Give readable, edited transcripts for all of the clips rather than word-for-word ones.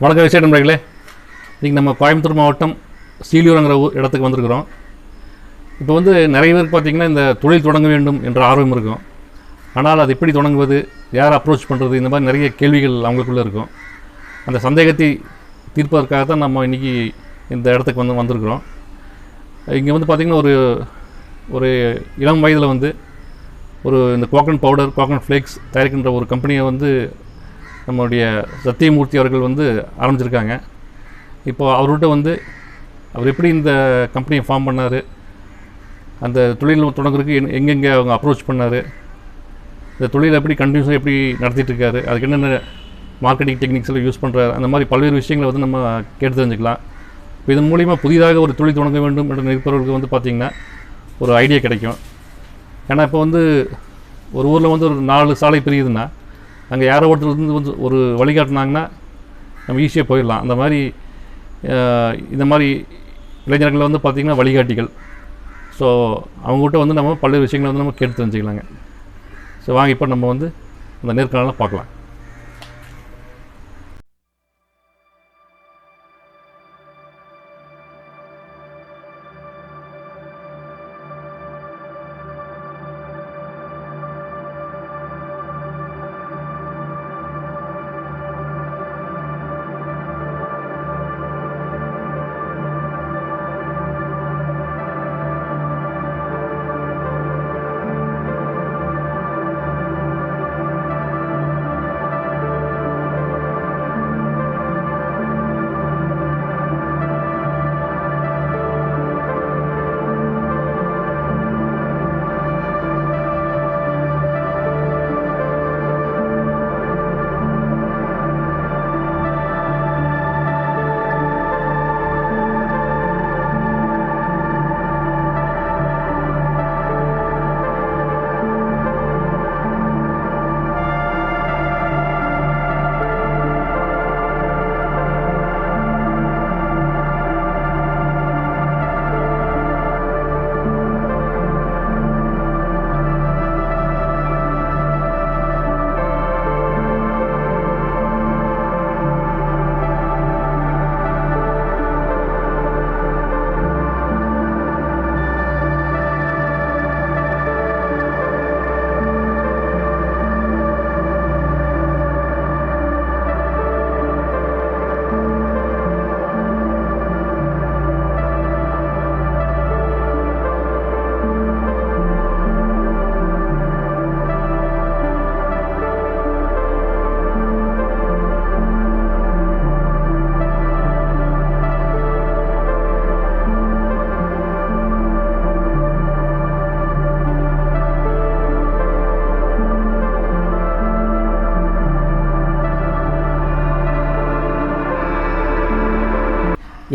வணக்கம் விசேஷ நண்பர்களே. இன்றைக்கி நம்ம கோயம்புத்தூர் மாவட்டம் சீலியூருங்கிற இடத்துக்கு வந்திருக்கிறோம். இப்போ நிறைய பேருக்கு பார்த்திங்கன்னா இந்த தொழில் தொடங்க வேண்டும் என்ற ஆர்வம் இருக்கும். ஆனால் அது எப்படி தொடங்குவது, யார் அப்ரோச் பண்ணுறது, இந்த மாதிரி நிறைய கேள்விகள் அவங்களுக்குள்ளே இருக்கும். அந்த சந்தேகத்தை தீர்ப்பதற்காக தான் நம்ம இன்றைக்கி இந்த இடத்துக்கு வந்திருக்கிறோம். இங்கே பார்த்திங்கன்னா ஒரு இளம் வயதில் இந்த கோகனட் பவுடர், கோகனட் ஃப்ளேக்ஸ் தயாரிக்கின்ற ஒரு கம்பெனியை நம்மளுடைய சத்தியமூர்த்தி அவர்கள் ஆரம்பிச்சிருக்காங்க. இப்போது அவர்கிட்ட அவர் எப்படி இந்த கம்பெனியை ஃபார்ம் பண்ணார், அந்த தொழில் தொடங்குறதுக்கு எங்கெங்கே அவங்க அப்ரோச் பண்ணார், இந்த தொழிலை எப்படி கண்டினியூஸாக எப்படி நடத்திட்டுருக்காரு, அதுக்கு என்னென்ன மார்க்கெட்டிங் டெக்னிக்ஸ் எல்லாம் யூஸ் பண்ணுறாரு, அந்த மாதிரி பல்வேறு விஷயங்களை நம்ம கேட்டு தெரிஞ்சுக்கலாம். இப்போ இதன் மூலிமா புதிதாக ஒரு தொழில் தொடங்க வேண்டும் என்று நினைப்பவர்களுக்கு பார்த்திங்கன்னா ஒரு ஐடியா கிடைக்கும். ஏன்னா இப்போ ஒரு ஊரில் ஒரு 4 சாலை பிரியுதுன்னா அங்கே யாரோ ஒருத்தர் ஒரு வழிகாட்டினாங்கன்னா நம்ம ஈஸியாக போயிடலாம். அந்த மாதிரி இந்த மாதிரி இளைஞர்கள் பார்த்திங்கன்னா வழிகாட்டிகள். ஸோ அவங்ககிட்ட நம்ம பல்வேறு விஷயங்களை நம்ம கேட்டு தெரிஞ்சுக்கலாங்க. ஸோ வாங்க இப்போ நம்ம அந்த நேர்காணலாம் பார்க்கலாம்.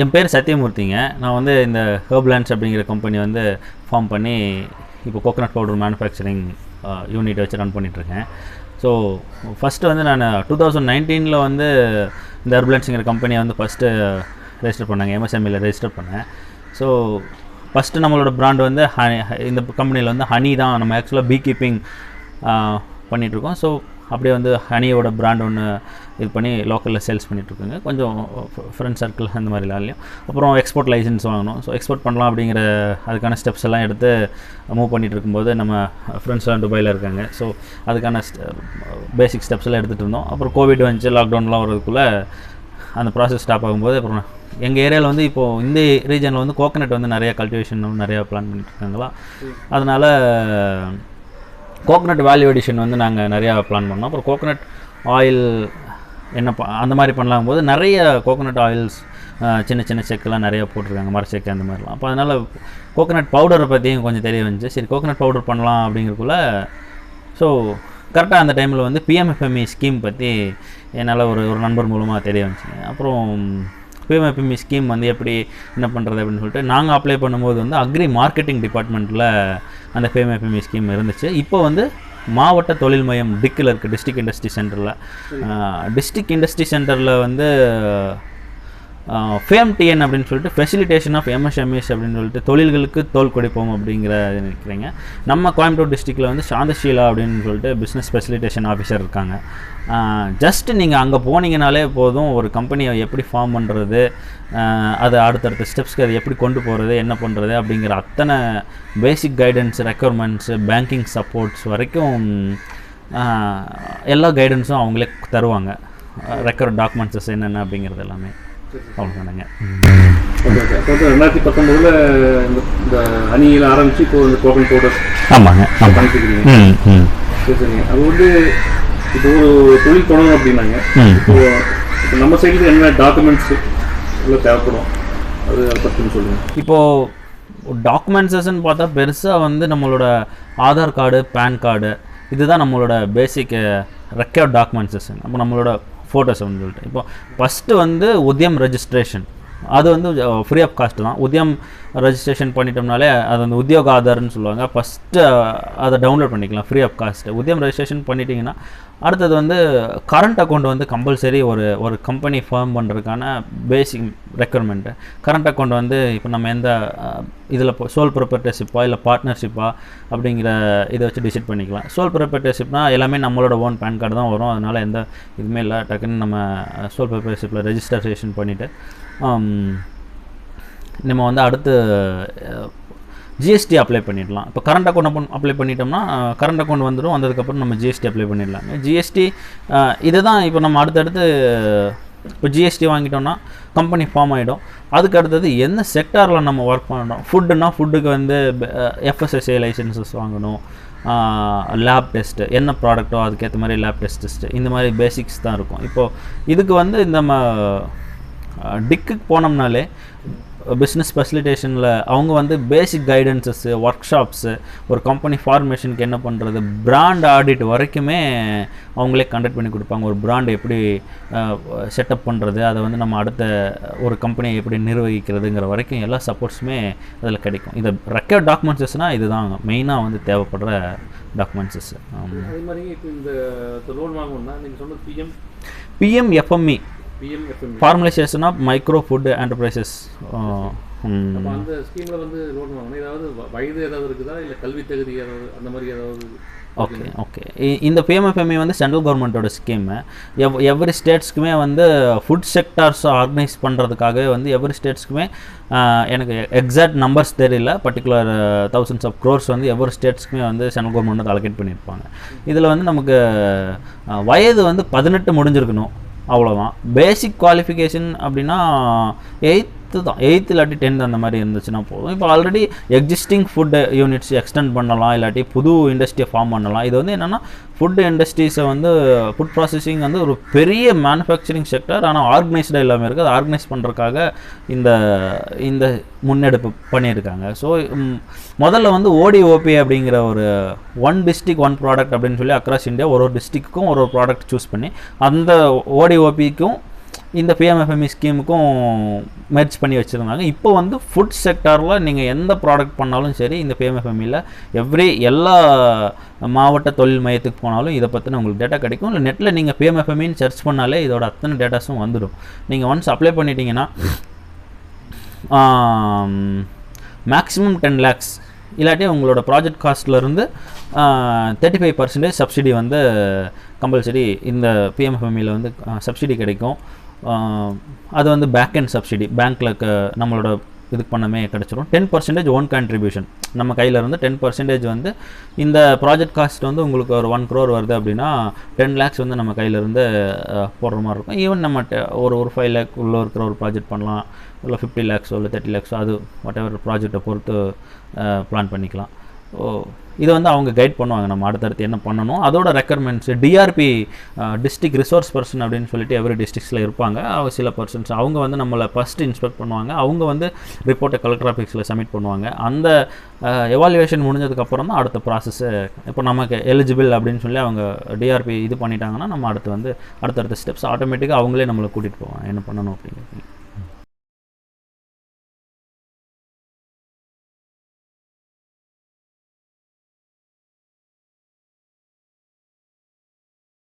என் பேர் சத்தியமூர்த்திங்க. நான் இந்த ஹெர்ப்லேண்ட்ஸ் அப்படிங்கிற கம்பெனி ஃபார்ம் பண்ணி இப்போ கோகனட் பவுடர் மேனுஃபேக்சரிங் யூனிட் வச்சு ரன் பண்ணிகிட்ருக்கேன். ஸோ ஃபஸ்ட்டு நான் 2019 இந்த ஹெர்ப்லேண்ட்ஸுங்கிற கம்பெனியை ஃபஸ்ட்டு ரெஜிஸ்டர் பண்ணாங்க, எம்எஸ்எம்இயில் ரெஜிஸ்டர் பண்ணேன். ஸோ ஃபஸ்ட்டு நம்மளோட பிராண்ட் இந்த கம்பெனியில் ஹனி தான் நம்ம ஆக்சுவலாக பீ கீப்பிங் பண்ணிகிட்ருக்கோம். ஸோ அப்படியே ஹனியோட பிராண்ட் ஒன்று இது பண்ணி லோக்கலில் சேல்ஸ் பண்ணிகிட்ருக்குங்க. கொஞ்சம் ஃப்ரெண்ட் சர்க்கிள் அந்த மாதிரி எல்லாரையும். அப்புறம் எக்ஸ்போர்ட் லைசன்ஸ் வாங்கணும். ஸோ எக்ஸ்போர்ட் பண்ணலாம் அப்படிங்கிற அதுக்கான ஸ்டெப்ஸ் எல்லாம் எடுத்து மூவ் பண்ணிகிட்டு இருக்கும்போது நம்ம ஃப்ரெண்ட்ஸ்லாம் துபாயில் இருக்காங்க. ஸோ அதுக்கான பேசிக் ஸ்டெப்ஸ் எல்லாம் எடுத்துகிட்டு இருந்தோம். அப்புறம் கோவிட் வந்துச்சு, லாக்டவுன்லாம் வரதுக்குள்ளே அந்த ப்ராசஸ் ஸ்டாப் ஆகும்போது அப்புறம் எங்கள் ஏரியாவில் இப்போது இந்த ரீஜனில் கோகனட் நிறையா கல்டிவேஷன் நிறையா பிளான் பண்ணிட்டுருக்காங்களா, அதனால் கோகனட் வேல்யூ அடிஷன் நாங்கள் நிறையா பிளான் பண்ணோம். அப்புறம் கோகனட் ஆயில் அந்த மாதிரி பண்ணலாம் போது நிறைய கோகனட் ஆயில்ஸ் சின்ன சின்ன செக்கெல்லாம் நிறையா போட்டிருக்காங்க, மரச்செக்கு அந்த மாதிரிலாம். அப்போ அதனால் கோகனட் பவுடரை பற்றியும் கொஞ்சம் தெரிய வந்துச்சு. சரி கோகனட் பவுடர் பண்ணலாம் அப்படிங்கிறக்குள்ள ஸோ கரெக்டாக அந்த டைமில் பிஎம்எஃப்எம்இ ஸ்கீம் பற்றி என்னால் ஒரு நண்பர் மூலமாக தெரிய வந்துச்சுங்க. அப்புறம் பிஎம்எஃப்எம்இ ஸ்கீம் எப்படி என்ன பண்ணுறது அப்படின்னு சொல்லிட்டு நாங்கள் அப்ளை பண்ணும்போது அக்ரி மார்க்கெட்டிங் டிபார்ட்மெண்ட்டில் அந்த பிஎம்எஃப்எம்இ ஸ்கீம் இருந்துச்சு. இப்போ மாவட்ட தொழில் மையம் டிக்கில் இருக்குது, டிஸ்ட்ரிக்ட் இண்டஸ்ட்ரி சென்டரில். டிஸ்ட்ரிக்ட் இண்டஸ்ட்ரி சென்டரில் ஃபேம் டிஎன் அப்படின்னு சொல்லிட்டு ஃபெசிலிட்டேஷன் ஆஃப் எம்எஸ்எம்இஸ் அப்படின்னு சொல்லிட்டு தொழில்களுக்கு தோல் கொடுப்போம் அப்படிங்கிற நினைக்கிறீங்க. நம்ம கோயம்புத்தூர் டிஸ்ட்ரிக்டில் வந்து சாந்தஷீலா அப்படின்னு சொல்லிட்டு பிஸ்னஸ் ஃபெசிலிட்டேஷன் ஆஃபீஸர் இருக்காங்க. ஜஸ்ட்டு நீங்கள் அங்கே போனீங்கனாலே போதும், ஒரு கம்பெனியை எப்படி ஃபார்ம் பண்ணுறது, அது அடுத்தடுத்த ஸ்டெப்ஸ்க்கு அதை எப்படி கொண்டு போகிறது, என்ன பண்ணுறது அப்படிங்கிற அத்தனை பேசிக் கைடன்ஸ், ரெக்குயர்மெண்ட்ஸு, பேங்கிங் சப்போர்ட்ஸ் வரைக்கும் எல்லா கைடன்ஸும் அவங்களே தருவாங்க. ரெக்கார்ட் டாக்குமெண்ட்ஸஸ் என்னென்ன அப்படிங்கிறது எல்லாமே அவங்க சொன்னாங்க. Okay okay. அப்போ 2019 இந்த அணியில் ஆரம்பித்து இப்போ இந்த கோகனட் பவுடர் ஆமாங்க பண்ணிக்கிறீங்க. சரி சரிங்க. அது வந்து இப்போ ஒரு தொழில் தொடங்கணும் அப்படின்னாங்க, இப்போ நம்ம சைடுக்கு என்ன டாக்குமெண்ட்ஸ் எவ்வளோ தேவைப்படும், அது அதை பற்றி சொல்லுங்கள். இப்போது டாக்குமெண்ட்ஸஸ்ன்னு பார்த்தா பெருசாக வந்து நம்மளோட ஆதார் கார்டு, பேன் கார்டு, இதுதான் நம்மளோட பேசிக் ரெக்கார்ட் டாக்குமெண்ட்ஸஸ். அப்போ நம்மளோட ஃபோட்டோஸ் வந்து சொல்லிட்டு இப்போ ஃபஸ்ட்டு வந்து உத்யம் ரெஜிஸ்ட்ரேஷன், அது வந்து ஃப்ரீ ஆஃப் காஸ்ட் தான். உத்யம் ரெஜிஸ்ட்ரேஷன் பண்ணிட்டோம்னாலே அது வந்து உத்தியோக ஆதார்னு சொல்லுவாங்க. ஃபஸ்ட்டு அதை டவுன்லோட் பண்ணிக்கலாம் ஃப்ரீ ஆஃப் காஸ்ட்டு. உத்யம் ரெஜிஸ்ட்ரேஷன் பண்ணிட்டீங்கன்னா அடுத்தது வந்து கரண்ட் அக்கௌண்ட் வந்து கம்பல்சரி ஒரு கம்பெனி ஃபார்ம் பண்ணுறதுக்கான பேசிக் ரெக்குயர்மெண்ட்டு. கரண்ட் அக்கௌண்ட் வந்து இப்போ நம்ம எந்த இதில் சோல் ப்ரொப்ரைட்டர்ஷிப்பா இல்லை பார்ட்னர்ஷிப்பா அப்படிங்கிற இதை வச்சு டிசைட் பண்ணிக்கலாம். சோல் ப்ரொப்ரைட்டர்ஷிப்னா எல்லாமே நம்மளோட ஓன் பேன் கார்டு தான் வரும், அதனால் எந்த இதுவுமே இல்லை. டக்குன்னு நம்ம சோல் ப்ரொப்ரைட்டர்ஷிப்பில் ரெஜிஸ்ட்ரேஷன் பண்ணிவிட்டு நம்ம வந்து அடுத்து ஜிஎஸ்டி அப்ளை பண்ணிடலாம். இப்போ கரண்ட் அக்கௌண்ட் அப்ளை பண்ணிட்டோம்னா கரண்ட் அக்கௌண்ட் வந்துடும், வந்ததுக்கப்புறம் நம்ம ஜிஎஸ்டி அப்ளை பண்ணிடலாம். ஜிஎஸ்டி இதுதான். இப்போ நம்ம அடுத்தடுத்து இப்போ ஜிஎஸ்டி வாங்கிட்டோம்னா கம்பெனி ஃபார்ம் ஆகிடும். அதுக்கு அடுத்தது என்ன செக்டாரில் நம்ம ஒர்க் பண்ணணும். ஃபுட்டுன்னா ஃபுட்டுக்கு வந்து எஃப்எஸ்எஸ்ஏ லைசன்சஸ் வாங்கணும், லேப் டெஸ்ட்டு என்ன ப்ராடக்ட்டோ அதுக்கேற்ற மாதிரி லேப் டெஸ்ட்டு, இந்த மாதிரி பேசிக்ஸ் தான் இருக்கும். இப்போது இதுக்கு வந்து இந்த நம்ம டிக்குக்கு போனோம்னாலே பிஸ்னஸ் ஃபெசிலிட்டேஷனில் அவங்க வந்து பேசிக் கைடன்ஸஸ்ஸு, ஒர்க் ஷாப்ஸு, ஒரு கம்பெனி ஃபார்மேஷனுக்கு என்ன பண்ணுறது, பிராண்ட் ஆடிட் வரைக்குமே அவங்களே கண்டக்ட் பண்ணி கொடுப்பாங்க. ஒரு பிராண்ட் எப்படி செட்டப் பண்ணுறது, அதை வந்து நம்ம அடுத்த ஒரு கம்பெனியை எப்படி நிர்வகிக்கிறதுங்கிற வரைக்கும் எல்லா சப்போர்ட்ஸுமே அதில் கிடைக்கும். இது ரெக்கார்ட் டாக்குமெண்ட்ஸஸ்னால் இதுதான் மெயினாக வந்து தேவைப்படுற டாக்குமெண்ட்ஸஸ். அதே மாதிரி இப்போ இந்த லோன் வாங்கணும்னா நீங்கள் சொன்ன PMFME formalisation of micro food enterprises. அந்த ஸ்கீமில் வந்து லோன் வாங்கணும், ஏதாவது வயது ஏதாவது இருக்குதா, இல்லை கல்வி தகுதி ஏதாவது அந்த மாதிரி ஏதாவது? Okay okay. இந்த பிஎம்எஃப்எம்இ வந்து சென்ட்ரல் கவர்மெண்ட்டோட ஸ்கீமு. எவ்ரி ஸ்டேட்ஸ்க்குமே வந்து ஃபுட் செக்டார்ஸ் ஆர்கனைஸ் பண்ணுறதுக்காகவே வந்து எவ்ரி ஸ்டேட்ஸ்க்குமே எனக்கு எக்ஸாக்ட் நம்பர்ஸ் தெரியல, பர்டிகுலர் thousands of crores வந்து எவ்ரி ஸ்டேட்ஸ்க்குமே வந்து சென்ட்ரல் கவர்மெண்ட் வந்து அலோகேட் பண்ணியிருப்பாங்க. இதில் வந்து நமக்கு வயது வந்து 18 முடிஞ்சிருக்கணும், அவ்வளோதான். பேசிக் குவாலிஃபிகேஷன் அப்படின்னா 8th தான், 8th இல்லாட்டி 10th அந்த மாதிரி இருந்துச்சுன்னா போதும். இப்போ already existing food units extend பண்ணலாம், இல்லாட்டி புது இண்டஸ்ட்ரியை ஃபார்ம் பண்ணலாம். இது வந்து என்னென்னா ஃபுட் இண்டஸ்ட்ரீஸை வந்து ஃபுட் ப்ராசஸிங் வந்து ஒரு பெரிய மேனுஃபேக்சரிங் செக்டர், ஆனால் ஆர்கனைஸ்டாக எல்லாமே இருக்குது. அது ஆர்கனைஸ் பண்ணுறதுக்காக இந்த முன்னெடுப்பு பண்ணியிருக்காங்க. ஸோ முதல்ல வந்து ஓடிஓபி அப்படிங்கிற ஒரு ஒன் டிஸ்ட்ரிக் ஒன் ப்ராடக்ட் அப்படின்னு சொல்லி அக்ராஸ் இந்தியா ஒரு டிஸ்ட்ரிக்ட்டுக்கும் ஒரு ப்ராடக்ட் சூஸ் பண்ணி அந்த ஓடிஓபிக்கும் இந்த பிஎம்எஃப்எம்இ ஸ்கீமுக்கும் மெர்ஜ் பண்ணி வச்சுருந்தாங்க. இப்போ வந்து ஃபுட் செக்டாரில் நீங்கள் எந்த ப்ராடக்ட் பண்ணாலும் சரி, இந்த பிஎம்எஃப்எம்இயில் எல்லா மாவட்ட தொழில் மையத்துக்கு போனாலும் இதை பற்றின உங்களுக்கு டேட்டா கிடைக்கும். இல்லை நெட்டில் நீங்கள் பிஎம்எஃப்எம்இன்னு சர்ச் பண்ணாலே இதோட அத்தனை டேட்டாஸும் வந்துடும். நீங்கள் ஒன்ஸ் அப்ளை பண்ணிட்டீங்கன்னா மேக்ஸிமம் 10 lakhs இல்லாட்டி உங்களோட ப்ராஜெக்ட் காஸ்ட்லேருந்து 35% சப்சிடி வந்து கம்பல்சரி இந்த பிஎம்எஃப்எம்இயில் வந்து சப்சிடி கிடைக்கும். அது வந்து பேக் அண்ட் சப்சிடி பேங்க்கில் நம்மளோட இதுக்கு பண்ணமே கிடச்சிரும். 10% ஓன் கான்ட்ரிபியூஷன் நம்ம கையில் இருந்து 10% வந்து இந்த ப்ராஜெக்ட் காஸ்ட் வந்து உங்களுக்கு ஒரு 1 crore வருது அப்படின்னா 10 lakhs வந்து நம்ம கையிலேருந்து போடுற மாதிரி இருக்கும். ஈவன் நம்ம ஒரு 5 lakh உள்ள இருக்கிற ஒரு ப்ராஜெக்ட் பண்ணலாம், இல்லை 50 lakhs இல்லை 30 lakhs, அது வாட் எவர் ப்ராஜெக்டை பொறுத்து பிளான் பண்ணிக்கலாம். இதை வந்து அவங்க கைட் பண்ணுவாங்க நம்ம அடுத்தடுத்து என்ன பண்ணணும். அதோட ரெக்குயர்மெண்ட்ஸு டிஆர்பி டிஸ்ட்ரிக்ட் ரிசோர்ஸ் பர்சன் அப்படின்னு சொல்லிட்டு எவ்ரி டிஸ்ட்ரிக்ஸில் இருப்பாங்க. சில பர்சன்ஸ் அவங்க வந்து நம்மளை ஃபஸ்ட்டு இன்ஸ்பெக்ட் பண்ணுவாங்க. அவங்க வந்து ரிப்போர்ட்டை கலெக்டர் ஆஃபீஸில் சப்மிட் பண்ணுவாங்க. அந்த எவாலுவேஷன் முடிஞ்சதுக்கப்புறம் தான் அடுத்த ப்ராசஸ்ஸு. இப்போ நமக்கு எலிஜிபிள் அப்படின்னு சொல்லி அவங்க டிஆர்பி இது பண்ணிட்டாங்கன்னா நம்ம அடுத்து வந்து அடுத்தடுத்த ஸ்டெப்ஸ் ஆட்டோமேட்டிக்காக அவங்களே நம்மளை கூட்டிகிட்டு போவாங்க என்ன பண்ணணும் அப்படிங்கிறது.